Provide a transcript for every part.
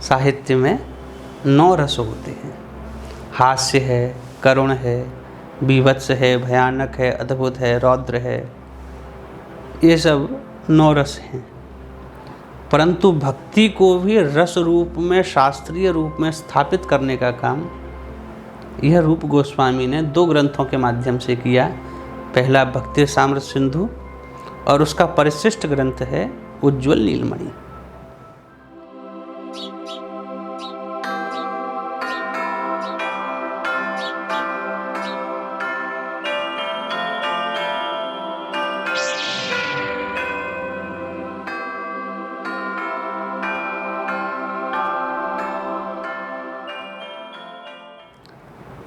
साहित्य में 9 रस होते हैं। हास्य है, करुण है, बीभत्स है, भयानक है, अद्भुत है, रौद्र है, ये सब 9 रस हैं। परंतु भक्ति को भी रस रूप में, शास्त्रीय रूप में स्थापित करने का काम यह रूप गोस्वामी ने 2 ग्रंथों के माध्यम से किया। पहला भक्ति रसामृत सिंधु और उसका परिशिष्ट ग्रंथ है उज्ज्वल नीलमणि।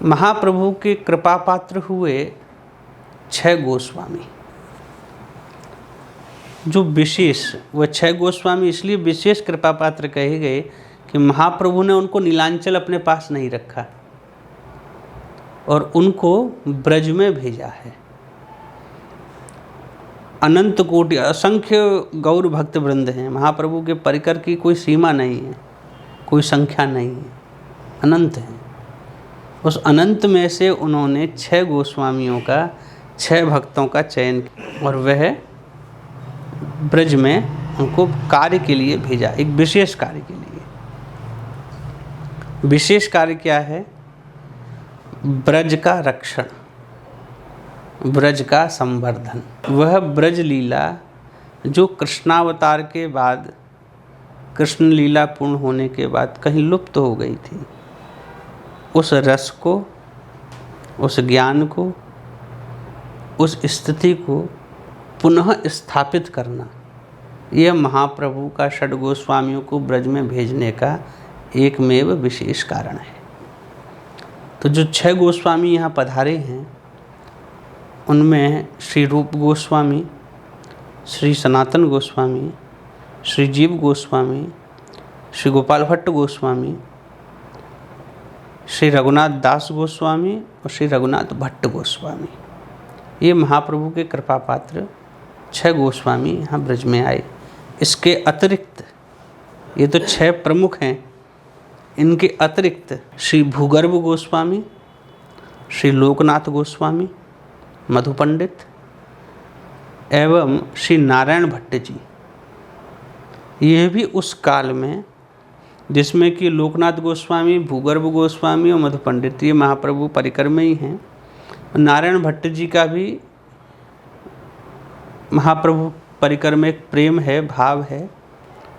महाप्रभु के कृपा पात्र हुए 6 गोस्वामी। जो विशेष, वह 6 गोस्वामी इसलिए विशेष कृपा पात्र कहे गए कि महाप्रभु ने उनको नीलांचल अपने पास नहीं रखा और उनको ब्रज में भेजा है। अनंत कोटि, असंख्य गौर भक्त वृंद हैं। महाप्रभु के परिकर की कोई सीमा नहीं है, कोई संख्या नहीं है, अनंत है। उस अनंत में से उन्होंने 6 गोस्वामियों का, 6 भक्तों का चयन किया और वह ब्रज में उनको कार्य के लिए भेजा, एक विशेष कार्य के लिए। विशेष कार्य क्या है? ब्रज का रक्षण, ब्रज का संवर्धन। वह ब्रज लीला जो कृष्णावतार के बाद, कृष्ण लीला पूर्ण होने के बाद कहीं लुप्त हो गई थी, उस रस को, उस ज्ञान को, उस स्थिति को पुनः स्थापित करना, यह महाप्रभु का 6 गोस्वामियों को ब्रज में भेजने का एकमेव विशेष कारण है। तो जो 6 गोस्वामी यहाँ पधारे हैं, उनमें श्री रूप गोस्वामी, श्री सनातन गोस्वामी, श्री जीव गोस्वामी, श्री गोपाल भट्ट गोस्वामी, श्री रघुनाथ दास गोस्वामी और श्री रघुनाथ भट्ट गोस्वामी, ये महाप्रभु के कृपा पात्र 6 गोस्वामी यहाँ ब्रज में आए। इसके अतिरिक्त, ये तो 6 प्रमुख हैं, इनके अतिरिक्त श्री भूगर्भ गोस्वामी, श्री लोकनाथ गोस्वामी, मधु पंडित एवं श्री नारायण भट्ट जी, ये भी उस काल में, जिसमें कि लोकनाथ गोस्वामी, भूगर्भ गोस्वामी और मधु पंडित ये महाप्रभु परिकर में ही हैं। नारायण भट्ट जी का भी महाप्रभु परिकर में एक प्रेम है, भाव है,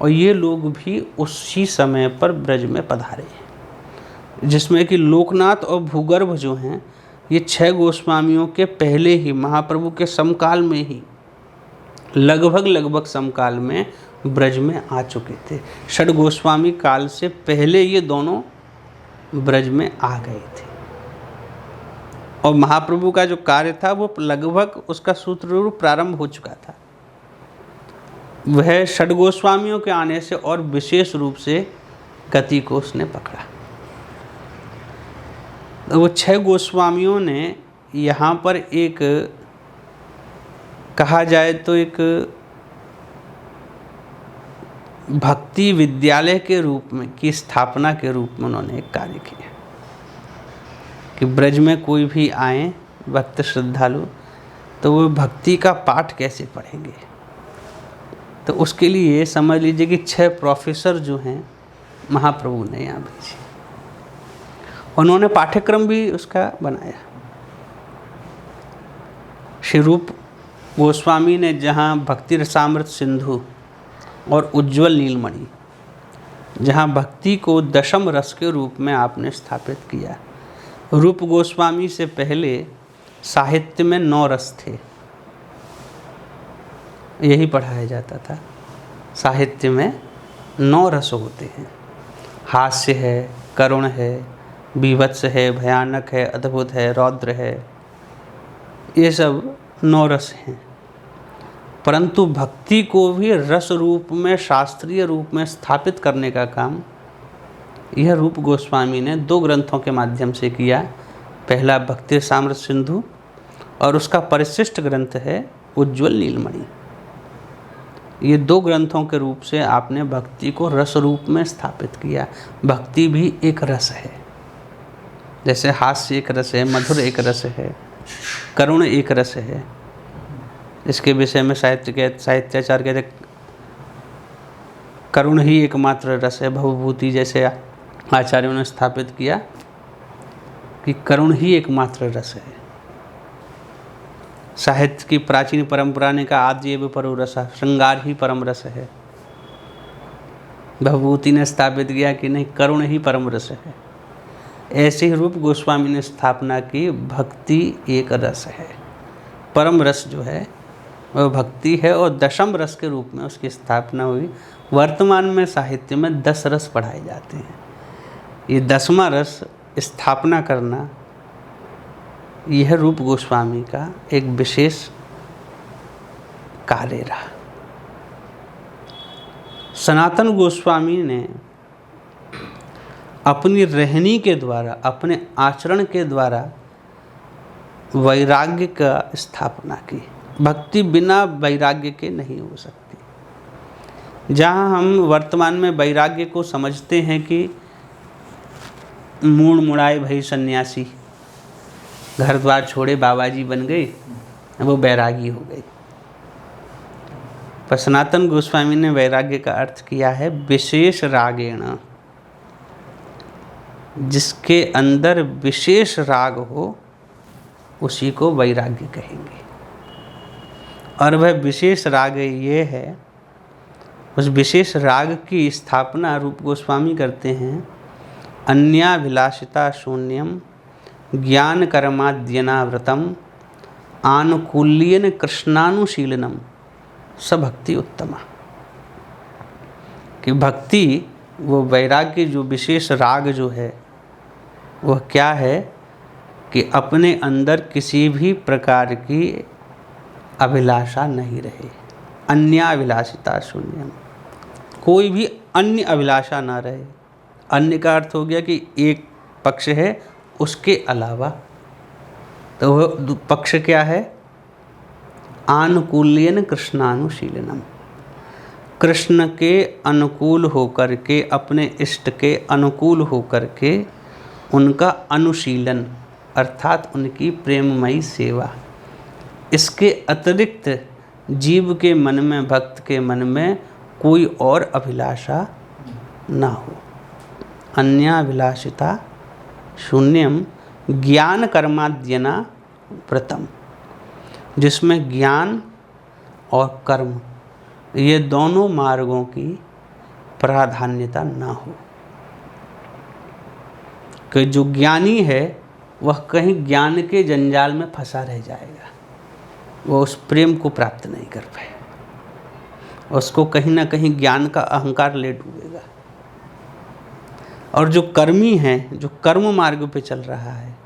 और ये लोग भी उसी समय पर ब्रज में पधारे हैं। जिसमें कि लोकनाथ और भूगर्भ जो हैं, ये 6 गोस्वामियों के पहले ही, महाप्रभु के समकाल में ही, लगभग समकाल में ब्रज में आ चुके थे। 6 गोस्वामी काल से पहले ये दोनों ब्रज में आ गए थे और महाप्रभु का जो कार्य था वो लगभग उसका सूत्ररूप प्रारंभ हो चुका था। वह 6 गोस्वामियों के आने से और विशेष रूप से गति को उसने पकड़ा। वो 6 गोस्वामियों ने यहाँ पर एक, कहा जाए तो एक भक्ति विद्यालय के रूप में की स्थापना के रूप में उन्होंने एक कार्य किया कि ब्रज में कोई भी आए भक्त श्रद्धालु तो वो भक्ति का पाठ कैसे पढ़ेंगे। तो उसके लिए समझ लीजिए कि 6 प्रोफेसर जो हैं महाप्रभु ने यहाँ भेजे। उन्होंने पाठ्यक्रम भी उसका बनाया। श्री रूप गोस्वामी ने जहाँ भक्ति रसामृत सिंधु और उज्ज्वल नीलमणि, जहाँ भक्ति को दशम रस के रूप में आपने स्थापित किया। रूप गोस्वामी से पहले साहित्य में 9 रस थे, यही पढ़ाया जाता था। साहित्य में 9 रस होते हैं। हास्य है, करुण है, बीभत्स है, भयानक है, अद्भुत है, रौद्र है, ये सब 9 रस हैं। परंतु भक्ति को भी रस रूप में, शास्त्रीय रूप में स्थापित करने का काम यह रूप गोस्वामी ने 2 ग्रंथों के माध्यम से किया। पहला भक्ति रसामृत सिंधु और उसका परिशिष्ट ग्रंथ है उज्ज्वल नीलमणि। ये 2 ग्रंथों के रूप से आपने भक्ति को रस रूप में स्थापित किया। भक्ति भी एक रस है, जैसे हास्य एक रस है, मधुर एक रस है, करुण एक रस है। इसके विषय में साहित्याचार्य कहते करुण ही एकमात्र रस है। भवभूति जैसे आचार्यों ने स्थापित किया कि करुण ही एकमात्र रस है। साहित्य की प्राचीन परंपरा ने कहा आद्येव परो रस, श्रृंगार ही परम रस है। भवभूति ने स्थापित किया कि नहीं, करुण ही परम रस है। ऐसे ही रूप गोस्वामी ने स्थापना की, भक्ति एक रस है। परम रस जो है वह भक्ति है और दशम रस के रूप में उसकी स्थापना हुई। वर्तमान में साहित्य में 10 रस पढ़ाए जाते हैं। ये 10वां रस स्थापना करना, यह रूप गोस्वामी का एक विशेष कार्य रहा। सनातन गोस्वामी ने अपनी रहनी के द्वारा, अपने आचरण के द्वारा वैराग्य का स्थापना की। भक्ति बिना वैराग्य के नहीं हो सकती। जहाँ हम वर्तमान में वैराग्य को समझते हैं कि मूड़ मुड़ाए भई सन्यासी, घर द्वार छोड़े बाबा जी बन गए, वो वैरागी हो गई। पर सनातन गोस्वामी ने वैराग्य का अर्थ किया है विशेष रागेण, जिसके अंदर विशेष राग हो उसी को वैराग्य कहेंगे। और वह विशेष राग ये है, उस विशेष राग की स्थापना रूप गोस्वामी करते हैं। अन्याभिलाषिता शून्यम ज्ञान कर्माद्यनाव्रतम आनुकूल्यन कृष्णानुशीलनम स भक्ति उत्तमा। कि भक्ति, वो वैराग्य जो विशेष राग जो है वह क्या है कि अपने अंदर किसी भी प्रकार की अभिलाषा नहीं रहे। अन्याभिलाषिता शून्यम, कोई भी अन्य अभिलाषा ना रहे। अन्य का अर्थ हो गया कि एक पक्ष है, उसके अलावा। तो वह पक्ष क्या है? आनुकूल्यन कृष्णानुशीलनम, कृष्ण के अनुकूल होकर के, अपने इष्ट के अनुकूल होकर के उनका अनुशीलन अर्थात उनकी प्रेममयी सेवा। इसके अतिरिक्त जीव के मन में, भक्त के मन में कोई और अभिलाषा ना हो। अन्याभिलाषिता शून्यम ज्ञान कर्माद्यना व्रतम, जिसमें ज्ञान और कर्म ये दोनों मार्गों की प्राधान्यता ना हो। कि जो ज्ञानी है वह कहीं ज्ञान के जंजाल में फंसा रह जाएगा, वह उस प्रेम को प्राप्त नहीं कर पाएगा, उसको कहीं ना कहीं ज्ञान का अहंकार ले डूबेगा। और जो कर्मी है, जो कर्म मार्ग पे चल रहा है,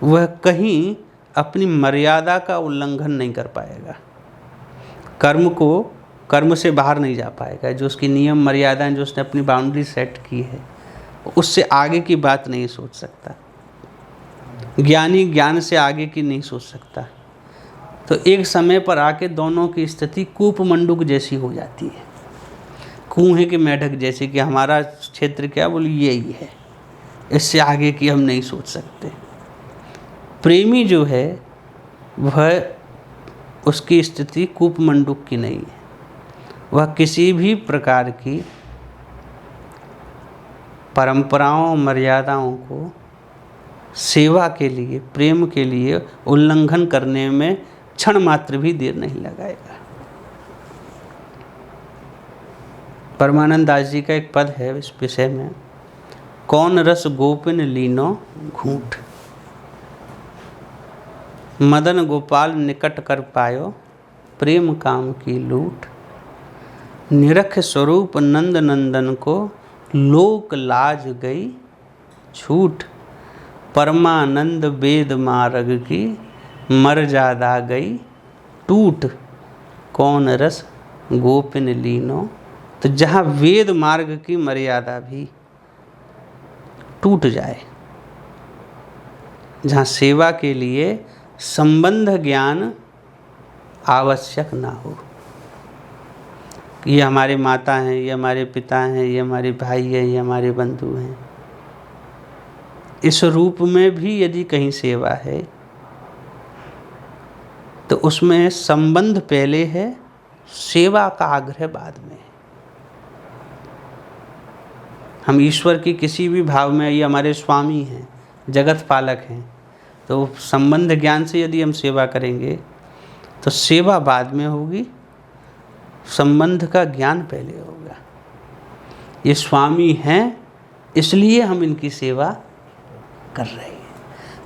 वह कहीं अपनी मर्यादा का उल्लंघन नहीं कर पाएगा, कर्म से बाहर नहीं जा पाएगा। जो उसकी नियम मर्यादाएं, जो उसने अपनी बाउंड्री सेट की है, उससे आगे की बात नहीं सोच सकता। ज्ञानी ज्ञान से आगे की नहीं सोच सकता। तो एक समय पर आके दोनों की स्थिति कूप मंडूक जैसी हो जाती है, कुएं के मेढक जैसे कि हमारा क्षेत्र क्या बोली यही है, इससे आगे की हम नहीं सोच सकते। प्रेमी जो है वह, उसकी स्थिति कूप मंडूक की नहीं है। वह किसी भी प्रकार की परंपराओं मर्यादाओं को सेवा के लिए, प्रेम के लिए उल्लंघन करने में क्षण मात्र भी देर नहीं लगाएगा। परमानंद दास जी का एक पद है इस विषय में, कौन रस गोपिन लीनो घूंट, मदन गोपाल निकट कर पायो प्रेम काम की लूट, निरख स्वरूप नंद नंदन को लोक लाज गई छूट, परमानंद वेद मार्ग की मर्यादा गई टूट, कौन रस गोपिन लीनो। तो जहाँ वेद मार्ग की मर्यादा भी टूट जाए, जहाँ सेवा के लिए संबंध ज्ञान आवश्यक ना हो, ये हमारे माता हैं, ये हमारे पिता हैं, ये हमारे भाई हैं, ये हमारे बंधु हैं। इस रूप में भी यदि कहीं सेवा है तो उसमें संबंध पहले है, सेवा का आग्रह बाद में। हम ईश्वर की किसी भी भाव में, ये हमारे स्वामी हैं, जगत पालक हैं, तो संबंध ज्ञान से यदि हम सेवा करेंगे तो सेवा बाद में होगी, संबंध का ज्ञान पहले होगा। ये स्वामी हैं इसलिए हम इनकी सेवा कर रहे हैं,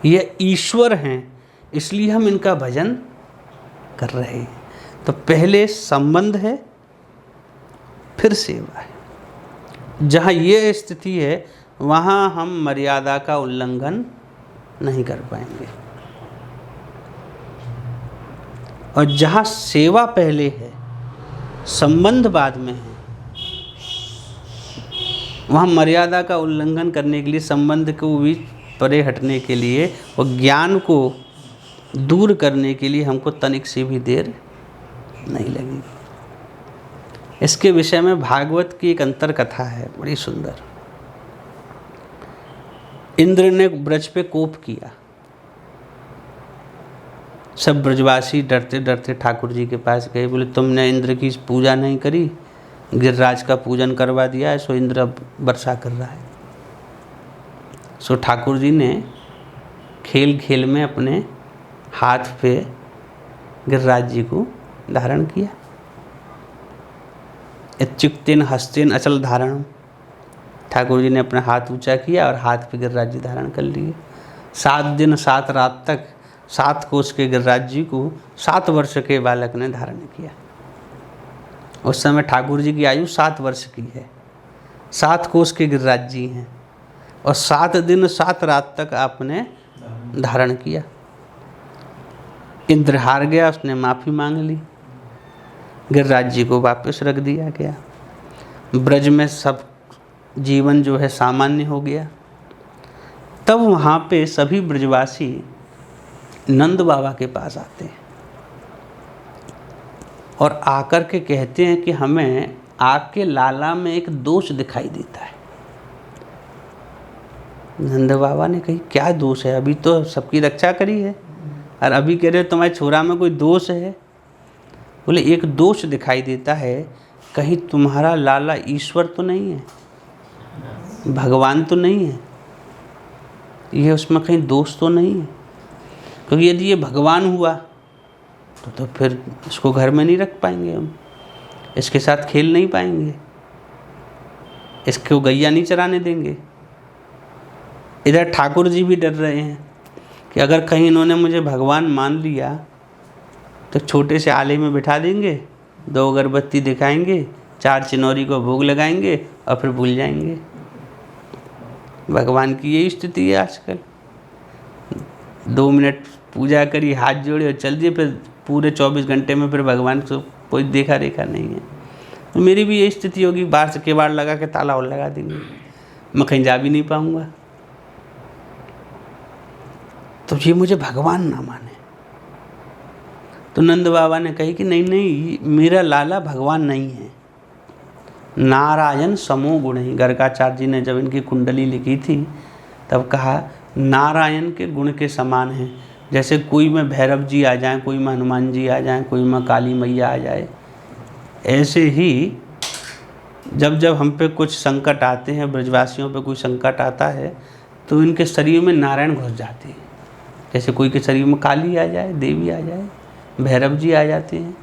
ये ईश्वर हैं इसलिए हम इनका भजन कर रहे हैं। तो पहले संबंध है, फिर सेवा है। जहाँ ये स्थिति है वहाँ हम मर्यादा का उल्लंघन नहीं कर पाएंगे, और जहाँ सेवा पहले है, संबंध बाद में है, वहाँ मर्यादा का उल्लंघन करने के लिए, संबंध को भी परे हटने के लिए और ज्ञान को दूर करने के लिए हमको तनिक सी भी देर नहीं लगेगी। इसके विषय में भागवत की एक अंतर कथा है, बड़ी सुंदर। इंद्र ने ब्रज पे कोप किया। सब ब्रजवासी डरते डरते ठाकुर जी के पास गए, बोले तुमने इंद्र की पूजा नहीं करी, गिरिराज का पूजन करवा दिया है, सो इंद्र अब वर्षा कर रहा है। सो ठाकुर जी ने खेल खेल में अपने हाथ पे गिरिराज जी को धारण किया। इत्युक्तेन हस्तेन अचल धारण, ठाकुर जी ने अपना हाथ ऊंचा किया और हाथ पे गिरिराज जी धारण कर लिए। 7 दिन 7 रात तक 7 कोस के गिरिराज जी को 7 वर्ष के बालक ने धारण किया। उस समय ठाकुर जी की आयु 7 वर्ष की है, 7 कोस के गिरिराज जी हैं, और 7 दिन 7 रात तक आपने धारण किया। इंद्र हार गया, उसने माफ़ी मांग ली, गिरिराज जी को वापस रख दिया गया। ब्रज में सब जीवन जो है सामान्य हो गया। तब वहाँ पे सभी ब्रजवासी नंद बाबा के पास आते हैं और आकर के कहते हैं कि हमें आपके लाला में एक दोष दिखाई देता है। नंद बाबा ने कही क्या दोष है, अभी तो सबकी रक्षा करी है और अभी कह रहे हो तुम्हारे छोरा में कोई दोष है। बोले एक दोष दिखाई देता है, कहीं तुम्हारा लाला ईश्वर तो नहीं है, भगवान तो नहीं है, ये उसमें कहीं दोष तो नहीं है। क्योंकि यदि ये भगवान हुआ तो फिर इसको घर में नहीं रख पाएंगे हम, इसके साथ खेल नहीं पाएंगे, इसको गैया नहीं चराने देंगे। इधर ठाकुर जी भी डर रहे हैं कि अगर कहीं इन्होंने मुझे भगवान मान लिया तो छोटे से आले में बिठा देंगे, 2 अगरबत्ती दिखाएंगे, 4 चिनौरी को भोग लगाएंगे और फिर भूल जाएंगे। भगवान की यही स्थिति है आजकल। 2 मिनट पूजा करी, हाथ जोड़े और चल दिए, फिर पूरे 24 घंटे में फिर भगवान को कोई देखा रेखा नहीं है। तो मेरी भी यही स्थिति होगी, बाहर से केवाड़ लगा के ताला और लगा देंगे, मैं कहीं जा भी नहीं पाऊँगा। तो ये मुझे भगवान ना माने। तो नंद बाबा ने कही कि नहीं नहीं, मेरा लाला भगवान नहीं है, नारायण समो गुण ही। गर्गाचार्य जी ने जब इनकी कुंडली लिखी थी तब कहा नारायण के गुण के समान है। जैसे कोई में भैरव जी आ जाएं, कोई में हनुमान जी आ जाएं, कोई में काली मैया आ जाए, ऐसे ही जब जब हम पे कुछ संकट आते हैं, ब्रजवासियों पे कोई संकट आता है तो इनके शरीर में नारायण घुस जाते हैं। जैसे कोई के शरीर में काली आ जाए, देवी आ जाए, भैरव जी आ जाते हैं,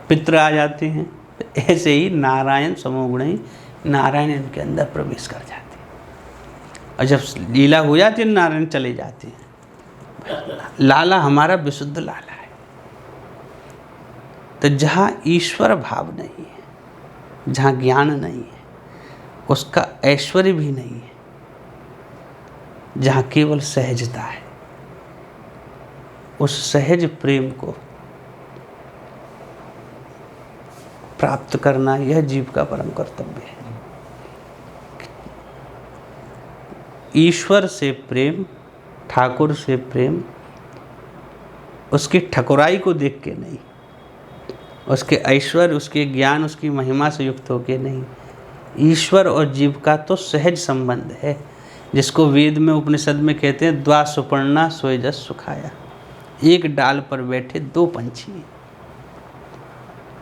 पितृ आ जाते हैं, तो ऐसे ही नारायण समोगुण ही नारायण इनके अंदर प्रवेश कर जाते हैं। और जब लीला हो जाती है नारायण चले जाते हैं। लाला हमारा विशुद्ध लाला है। तो जहाँ ईश्वर भाव नहीं है, जहाँ ज्ञान नहीं है, उसका ऐश्वर्य भी नहीं है, जहाँ केवल सहजता है, उस सहज प्रेम को प्राप्त करना यह जीव का परम कर्तव्य है। ईश्वर से प्रेम, ठाकुर से प्रेम, उसकी ठकुराई को देख के नहीं, उसके ऐश्वर्य, उसके ज्ञान, उसकी महिमा से युक्त होके नहीं। ईश्वर और जीव का तो सहज संबंध है, जिसको वेद में उपनिषद में कहते हैं द्वा सुपर्णा सोय जस सुखाया। एक डाल पर बैठे दो पंछी हैं।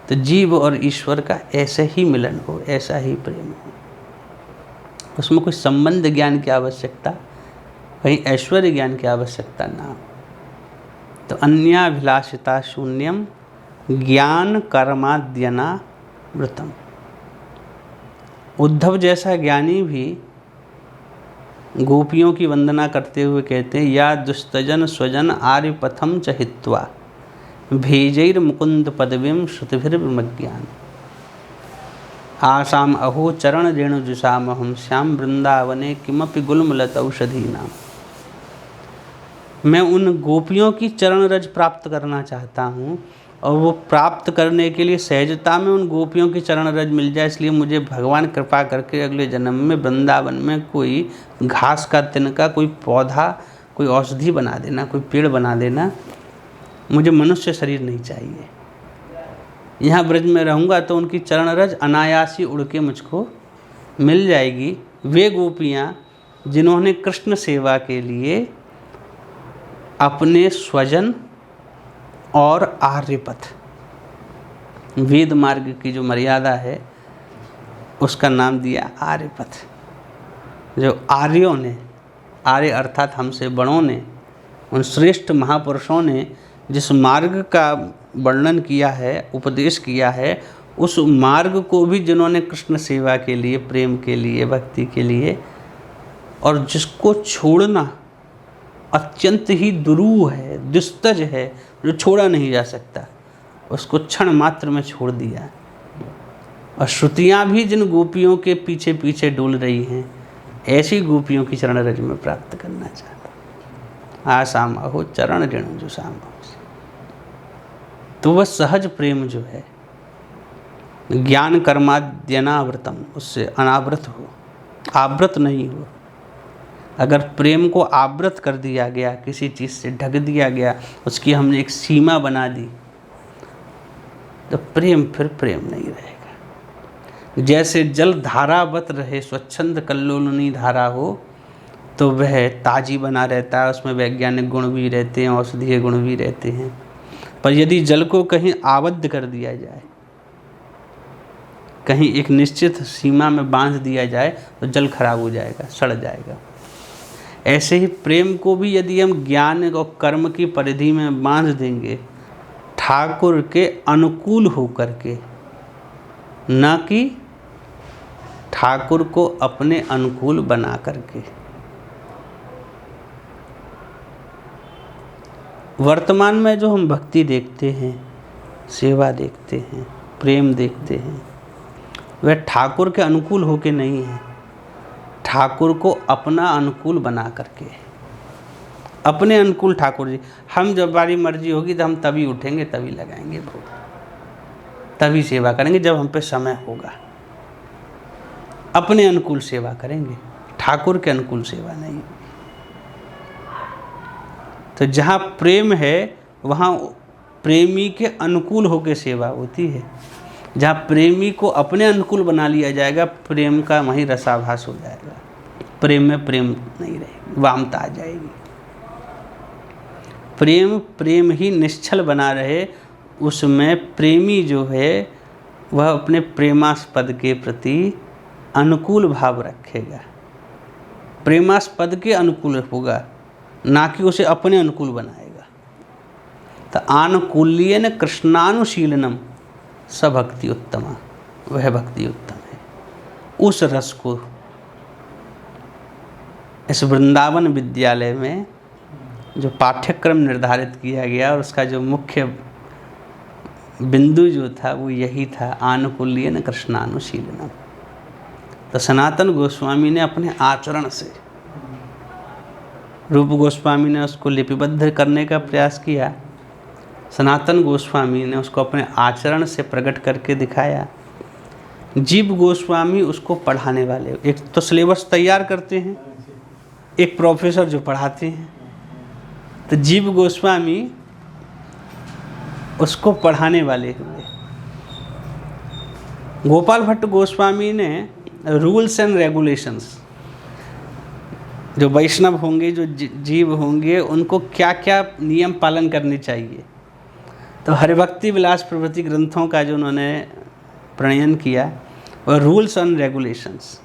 तो जीव और ईश्वर का ऐसे ही मिलन हो, ऐसा ही प्रेम हो। उसमें कोई संबंध ज्ञान की आवश्यकता, कहीं ऐश्वर्य ज्ञान की आवश्यकता ना हो। तो अन्याभिलाषिता शून्यम ज्ञान कर्माद्यना वृतम। उद्धव जैसा ज्ञानी भी गोपियों की वंदना करते हुए कहते हैं या दुस्तजन स्वजन आर्य पथम च हित्वा भेजैर मुकुंद पदवीं श्रुतिभिर्विमज्ञान आसाम अहो चरण रेणुजुषामहं श्याम वृंदावने किमपि गुल्मलत औषधीनाम। मैं उन गोपियों की चरण रज प्राप्त करना चाहता हूँ, और वो प्राप्त करने के लिए सहजता में उन गोपियों की चरण रज मिल जाए, इसलिए मुझे भगवान कृपा करके अगले जन्म में वृंदावन में कोई घास का तिनका, कोई पौधा, कोई औषधि बना देना, कोई पेड़ बना देना। मुझे मनुष्य शरीर नहीं चाहिए। यहाँ ब्रज में रहूँगा तो उनकी चरण रज अनायासी उड़ के मुझको मिल जाएगी। वे गोपियाँ जिन्होंने कृष्ण सेवा के लिए अपने स्वजन और आर्यपथ, वेद मार्ग की जो मर्यादा है उसका नाम दिया आर्यपथ। जो आर्यों ने, आर्य अर्थात हमसे बड़ों ने, उन श्रेष्ठ महापुरुषों ने जिस मार्ग का वर्णन किया है, उपदेश किया है, उस मार्ग को भी जिन्होंने कृष्ण सेवा के लिए, प्रेम के लिए, भक्ति के लिए, और जिसको छोड़ना अत्यंत ही दुरूह है, दुस्तज है, जो छोड़ा नहीं जा सकता, उसको क्षण मात्र में छोड़ दिया। और श्रुतियाँ भी जिन गोपियों के पीछे पीछे डोल रही हैं, ऐसी गोपियों की चरण रज में प्राप्त करना चाहता। आसाम अहो चरण रेणुजुषाम। तो वह सहज प्रेम जो है, ज्ञान कर्माद्यनावृतम, उससे अनावृत हो, आवृत नहीं हो। अगर प्रेम को आवृत कर दिया गया, किसी चीज़ से ढक दिया गया, उसकी हमने एक सीमा बना दी, तो प्रेम फिर प्रेम नहीं रहेगा। जैसे जल धारावत रहे, स्वच्छंद कल्लोलनी धारा हो, तो वह ताजी बना रहता है, उसमें वैज्ञानिक गुण भी रहते हैं, औषधीय गुण भी रहते हैं। पर यदि जल को कहीं आबद्ध कर दिया जाए, कहीं एक निश्चित सीमा में बांध दिया जाए, तो जल खराब हो जाएगा, सड़ जाएगा। ऐसे ही प्रेम को भी यदि हम ज्ञान और कर्म की परिधि में बांध देंगे, ठाकुर के अनुकूल होकर के, न कि ठाकुर को अपने अनुकूल बना करके। वर्तमान में जो हम भक्ति देखते हैं, सेवा देखते हैं, प्रेम देखते हैं, वह ठाकुर के अनुकूल होके नहीं है, ठाकुर को अपना अनुकूल बना करके। अपने अनुकूल ठाकुर जी, हम जब हमारी मर्जी होगी तो हम तभी उठेंगे, तभी लगाएंगे भोग, तभी सेवा करेंगे जब हम पे समय होगा। अपने अनुकूल सेवा करेंगे, ठाकुर के अनुकूल सेवा नहीं। तो जहाँ प्रेम है वहाँ प्रेमी के अनुकूल होकर सेवा होती है। जहाँ प्रेमी को अपने अनुकूल बना लिया जाएगा, प्रेम का वहीं रसाभास हो जाएगा, प्रेम में प्रेम नहीं रहेगी, वामता आ जाएगी। प्रेम प्रेम ही निश्चल बना रहे, उसमें प्रेमी जो है वह अपने प्रेमास्पद के प्रति अनुकूल भाव रखेगा, प्रेमास्पद के अनुकूल होगा, ना कि उसे अपने अनुकूल बनाएगा। तो आनुकूल्येन कृष्णानुशीलनम स भक्ति उत्तमा, वह भक्ति उत्तम है। उस रस को इस वृंदावन विद्यालय में जो पाठ्यक्रम निर्धारित किया गया और उसका जो मुख्य बिंदु जो था वो यही था, आनुकूल्येन कृष्णानुशीलनम। तो सनातन गोस्वामी ने अपने आचरण से, रूप गोस्वामी ने उसको लिपिबद्ध करने का प्रयास किया, सनातन गोस्वामी ने उसको अपने आचरण से प्रकट करके दिखाया, जीव गोस्वामी उसको पढ़ाने वाले, एक तो सिलेबस तैयार करते हैं, एक प्रोफेसर जो पढ़ाते हैं, तो जीव गोस्वामी उसको पढ़ाने वाले हुए। गोपाल भट्ट गोस्वामी ने रूल्स एंड रेगुलेशंस, जो वैष्णव होंगे, जो जीव होंगे, उनको क्या क्या नियम पालन करने चाहिए, तो हरिभक्ति विलास प्रभृति ग्रंथों का जो उन्होंने प्रणयन किया और रूल्स एंड रेगुलेशंस।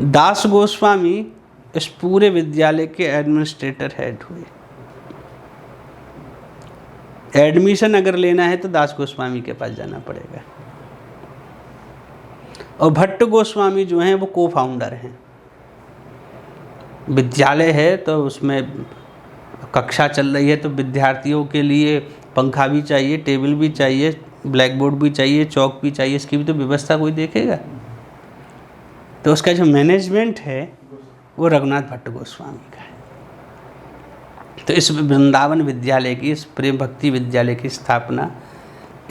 दास गोस्वामी इस पूरे विद्यालय के एडमिनिस्ट्रेटर हेड हुए। एडमिशन अगर लेना है तो दास गोस्वामी के पास जाना पड़ेगा। और भट्ट गोस्वामी जो हैं वो को फाउंडर हैं। विद्यालय है तो उसमें कक्षा चल रही है तो विद्यार्थियों के लिए पंखा भी चाहिए, टेबल भी चाहिए, ब्लैक बोर्ड भी चाहिए, चौक भी चाहिए, इसकी भी तो व्यवस्था कोई देखेगा। तो उसका जो मैनेजमेंट है वो रघुनाथ भट्ट गोस्वामी का है। तो इस वृंदावन विद्यालय की, इस प्रेम भक्ति विद्यालय की स्थापना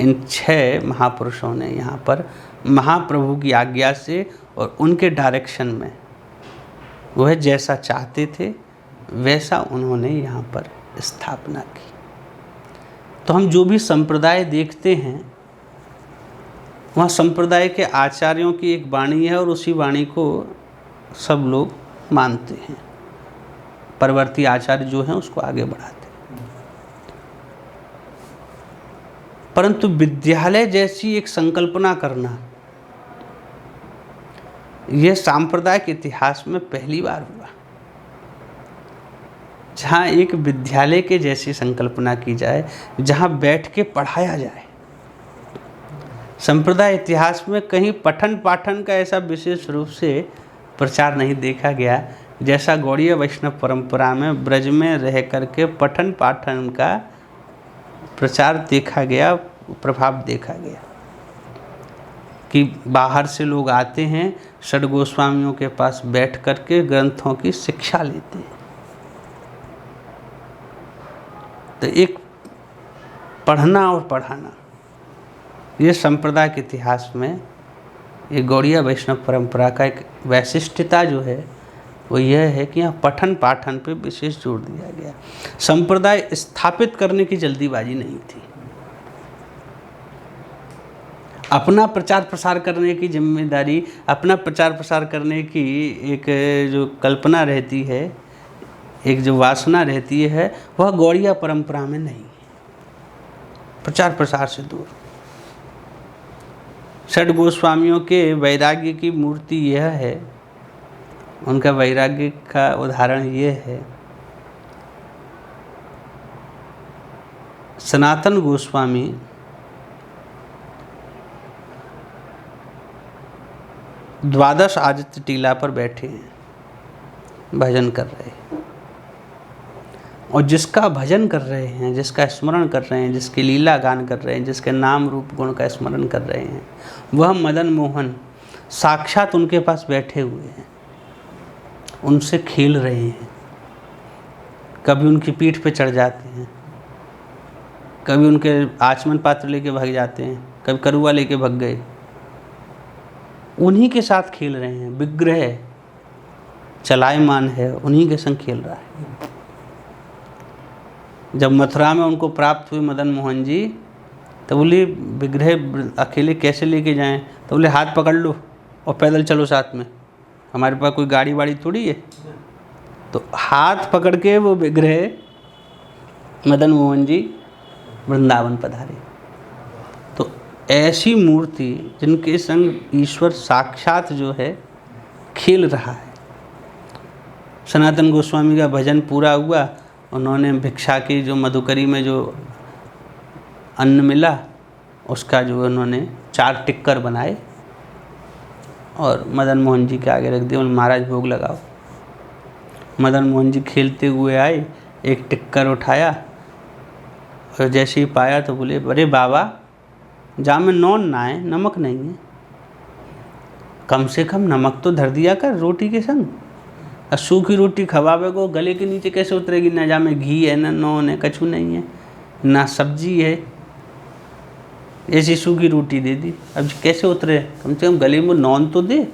इन 6 महापुरुषों ने यहाँ पर महाप्रभु की आज्ञा से और उनके डायरेक्शन में, वह जैसा चाहते थे वैसा उन्होंने यहाँ पर स्थापना की। तो हम जो भी संप्रदाय देखते हैं वहाँ संप्रदाय के आचार्यों की एक वाणी है और उसी वाणी को सब लोग मानते हैं। परवर्ती आचार्य जो हैं उसको आगे बढ़ाते हैं। परंतु विद्यालय जैसी एक संकल्पना करना, यह सांप्रदायिक इतिहास में पहली बार हुआ, जहाँ एक विद्यालय के जैसी संकल्पना की जाए, जहाँ बैठ के पढ़ाया जाए। संप्रदाय इतिहास में कहीं पठन पाठन का ऐसा विशेष रूप से प्रचार नहीं देखा गया जैसा गौड़ीय वैष्णव परंपरा में ब्रज में रह करके पठन पाठन का प्रचार देखा गया, प्रभाव देखा गया। कि बाहर से लोग आते हैं, षड गोस्वामियों के पास बैठ करके ग्रंथों की शिक्षा लेते हैं। तो एक पढ़ना और पढ़ाना, ये संप्रदाय के इतिहास में ये गौड़ीय वैष्णव परंपरा का एक वैशिष्ट्यता जो है वो यह है कि यहाँ पठन पाठन पे विशेष जोर दिया गया। संप्रदाय स्थापित करने की जल्दीबाजी नहीं थी। अपना प्रचार प्रसार करने की जिम्मेदारी, अपना प्रचार प्रसार करने की एक जो कल्पना रहती है, एक जो वासना रहती है, वह गौड़ीय परंपरा में नहीं। प्रचार प्रसार से दूर। षड गोस्वामियों के वैराग्य की मूर्ति यह है, उनका वैराग्य का उदाहरण यह है। सनातन गोस्वामी द्वादश आदित्य टीला पर बैठे हैं, भजन कर रहे हैं, और जिसका भजन कर रहे हैं, जिसका स्मरण कर रहे हैं, जिसकी लीला गान कर रहे हैं, जिसके नाम रूप गुण का स्मरण कर रहे हैं, वह मदन मोहन साक्षात उनके पास बैठे हुए हैं, उनसे खेल रहे हैं। कभी उनकी पीठ पे चढ़ जाते हैं, कभी उनके आचमन पात्र लेके भाग जाते हैं, कभी करुआ लेके भाग गए, उन्हीं के साथ खेल रहे हैं। विग्रह चलायमान है, उन्हीं के संग खेल रहा है। जब मथुरा में उनको प्राप्त हुए मदन मोहन जी, तो बोले विग्रह अकेले कैसे लेके जाएं? तो बोले हाथ पकड़ लो और पैदल चलो साथ में, हमारे पास कोई गाड़ी वाड़ी थोड़ी है। तो हाथ पकड़ के वो विग्रह मदन मोहन जी वृंदावन पधारे। तो ऐसी मूर्ति जिनके संग ईश्वर साक्षात जो है खेल रहा है। सनातन गोस्वामी का भजन पूरा हुआ, उन्होंने भिक्षा की जो मधुकरी में जो अन्न मिला उसका जो उन्होंने 4 टिक्कर बनाए और मदन मोहन जी के आगे रख दिए। महाराज भोग लगाओ। मदन मोहन जी खेलते हुए आए, एक टिक्कर उठाया और जैसे ही पाया तो बोले, अरे बाबा जा में नॉन ना है, नमक नहीं है, कम से कम नमक तो धर दिया कर रोटी के संग। और सूखी रोटी खवावे को गले के नीचे कैसे उतरेगी? ना जा में घी है, ना नॉन है, कछु नहीं है, ना सब्जी है, ऐसी सूखी रोटी दे दी। अब कैसे उतरे? कम से कम गले में नॉन तो दे,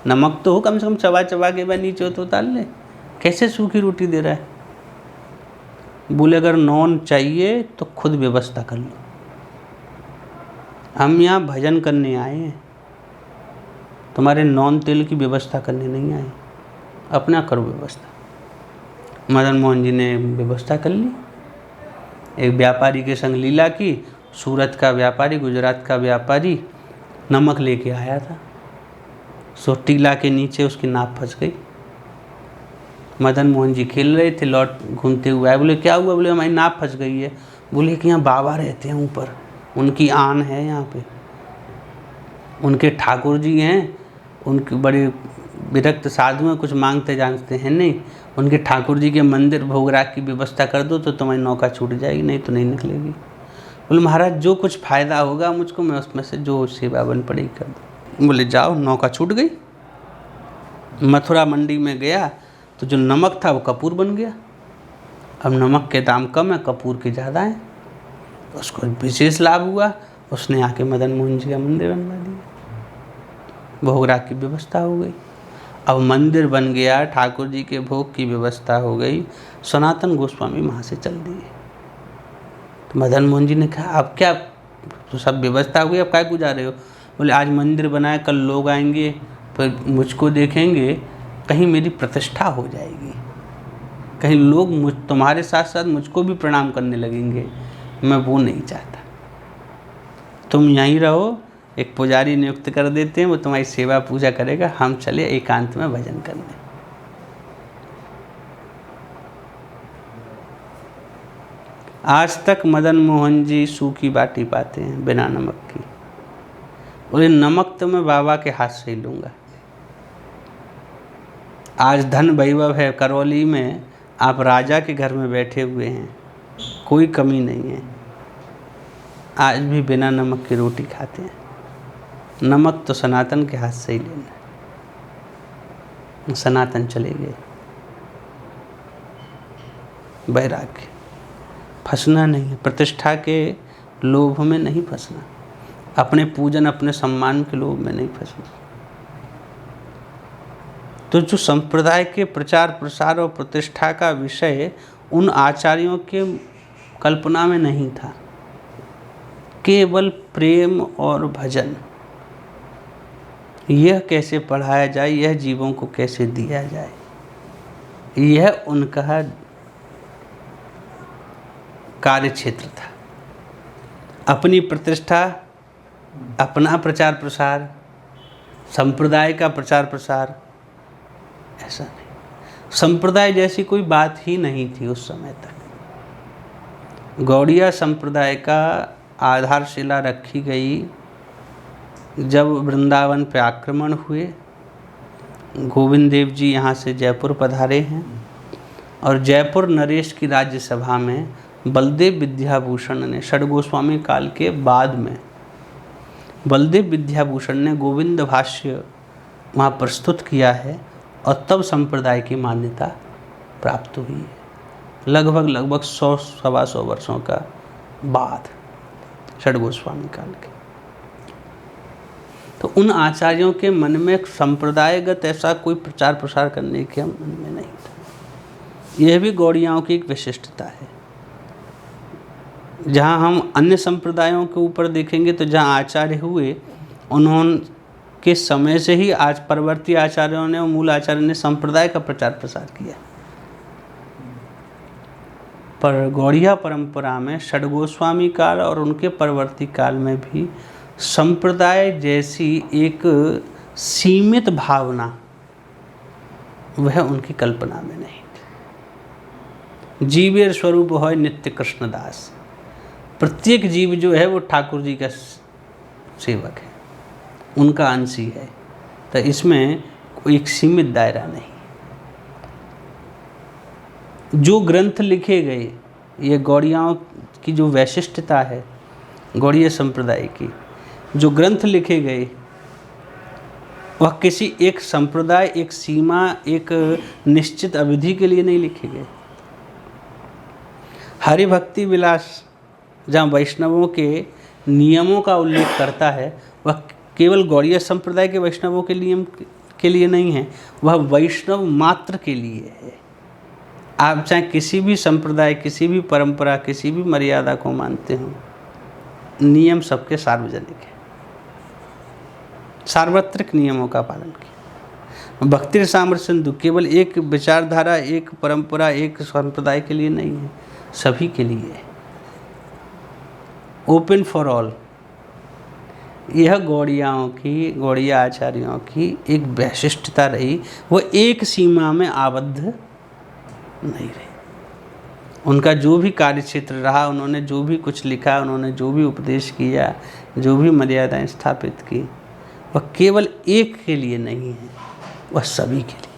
नमक तो हो, कम से कम चबा चबा के बाद नीचे तो उतार ले। कैसे सूखी रोटी दे रहा है? बोले अगर नॉन चाहिए तो खुद व्यवस्था कर लो। हम यहाँ भजन करने आए हैं, तुम्हारे नॉन तेल की व्यवस्था करने नहीं आए, अपना करो व्यवस्था। मदन मोहन जी ने व्यवस्था कर ली। एक व्यापारी के संग लीला की। सूरत का व्यापारी, गुजरात का व्यापारी नमक लेके आया था, सो टीला के नीचे उसकी नाव फंस गई। मदन मोहन जी खेल रहे थे, लौट घूमते हुए आए। बोले क्या हुआ? बोले हमारी नाव फंस गई है। बोले कि यहाँ बाबा रहते हैं ऊपर, उनकी आन है यहाँ पे, उनके ठाकुर जी हैं, उनके बड़े विरक्त साधु हैं, कुछ मांगते जानते हैं नहीं। उनके ठाकुर जी के मंदिर भोगराग की व्यवस्था कर दो तो तुम्हारी नौका छूट जाएगी, नहीं तो नहीं निकलेगी। बोले महाराज जो कुछ फ़ायदा होगा मुझको, मैं उसमें से जो सेवा बन पड़ेगी कर दो। बोले जाओ। नौका छूट गई। मथुरा मंडी में गया तो जो नमक था वो कपूर बन गया। अब नमक के दाम कम है, कपूर के ज़्यादा हैं, तो उसको विशेष लाभ हुआ। उसने आके मदन मोहन जी का मंदिर बनवा दिया, भोगराग की व्यवस्था हो गई। अब मंदिर बन गया, ठाकुर जी के भोग की व्यवस्था हो गई। सनातन गोस्वामी वहाँ से चल दिए। तो मदन मोहन जी ने कहा अब क्या, तो सब व्यवस्था हो गई, अब क्या को जा रहे हो? बोले आज मंदिर बनाए, कल लोग आएंगे, फिर मुझको देखेंगे, कहीं मेरी प्रतिष्ठा हो जाएगी, कहीं लोग तुम्हारे साथ साथ मुझको भी प्रणाम करने लगेंगे, मैं वो नहीं चाहता। तुम यहीं रहो, एक पुजारी नियुक्त कर देते हैं, वो तुम्हारी सेवा पूजा करेगा, हम चले एकांत में भजन करने। आज तक मदन मोहन जी सूखी बाटी पाते हैं बिना नमक की। बोले नमक तो मैं बाबा के हाथ से ही लूँगा। आज धन वैभव है करौली में, आप राजा के घर में बैठे हुए हैं, कोई कमी नहीं है, आज भी बिना नमक की रोटी खाते हैं। नमक तो सनातन के हाथ से ही लेना है। सनातन चले गए। वैराग्य, फंसना नहीं है, प्रतिष्ठा के लोभ में नहीं फंसना, अपने पूजन अपने सम्मान के लोभ में नहीं फंसना। तो जो संप्रदाय के प्रचार प्रसार और प्रतिष्ठा का विषय उन आचार्यों के कल्पना में नहीं था, केवल प्रेम और भजन, यह कैसे पढ़ाया जाए, यह जीवों को कैसे दिया जाए, यह उनका कार्य क्षेत्र था। अपनी प्रतिष्ठा, अपना प्रचार प्रसार, संप्रदाय का प्रचार प्रसार, ऐसा नहीं। संप्रदाय जैसी कोई बात ही नहीं थी उस समय तक। गौड़िया संप्रदाय का आधारशिला रखी गई जब वृंदावन पे आक्रमण हुए। गोविंद देव जी यहाँ से जयपुर पधारे हैं और जयपुर नरेश की राज्यसभा में बलदेव विद्याभूषण ने, षडगोस्वामी काल के बाद में बलदेव विद्याभूषण ने गोविंद भाष्य वहाँ प्रस्तुत किया है और तब संप्रदाय की मान्यता प्राप्त हुई है। लगभग 100-125 वर्षों का बाद, षडगोस्वामी काल के। तो उन आचार्यों के मन में संप्रदायगत ऐसा कोई प्रचार प्रसार करने के मन में नहीं था। यह भी गौड़ियाओं की एक विशिष्टता है। जहाँ हम अन्य संप्रदायों के ऊपर देखेंगे तो जहाँ आचार्य हुए, उन्होंने समय से ही आज परवर्ती आचार्यों ने और मूल आचार्य ने संप्रदाय का प्रचार प्रसार किया। पर गौड़िया परंपरा में षडगोस्वामी काल और उनके परवर्ती काल में भी संप्रदाय जैसी एक सीमित भावना वह उनकी कल्पना में नहीं थी। जीवेर स्वरूप है नित्य कृष्णदास। प्रत्येक जीव जो है वो ठाकुर जी का सेवक है, उनका अंशी है। तो इसमें कोई एक सीमित दायरा नहीं। जो ग्रंथ लिखे गए, ये गौड़ियाओं की जो वैशिष्टता है, गौड़ीय संप्रदाय की जो ग्रंथ लिखे गए, वह किसी एक संप्रदाय, एक सीमा, एक निश्चित अवधि के लिए नहीं लिखे गए। हरि भक्ति विलास जहाँ वैष्णवों के नियमों का उल्लेख करता है, वह केवल गौड़ीय संप्रदाय के वैष्णवों के नियम के लिए नहीं है, वह वैष्णव मात्र के लिए है। आप चाहे किसी भी संप्रदाय, किसी भी परंपरा, किसी भी मर्यादा को मानते हो, नियम सबके सार्वजनिक है, सार्वत्रिक नियमों का पालन किया। भक्ति सामर्थ्य सिंधु केवल एक विचारधारा, एक परंपरा, एक संप्रदाय के लिए नहीं है, सभी के लिए है, ओपन फॉर ऑल। यह गौड़िया आचार्यों की एक वैशिष्टता रही, वो एक सीमा में आबद्ध नहीं रहे। उनका जो भी कार्य क्षेत्र रहा, उन्होंने जो भी कुछ लिखा, उन्होंने जो भी उपदेश किया, जो भी मर्यादाएं स्थापित की, वह केवल एक के लिए नहीं है, वह सभी के लिए।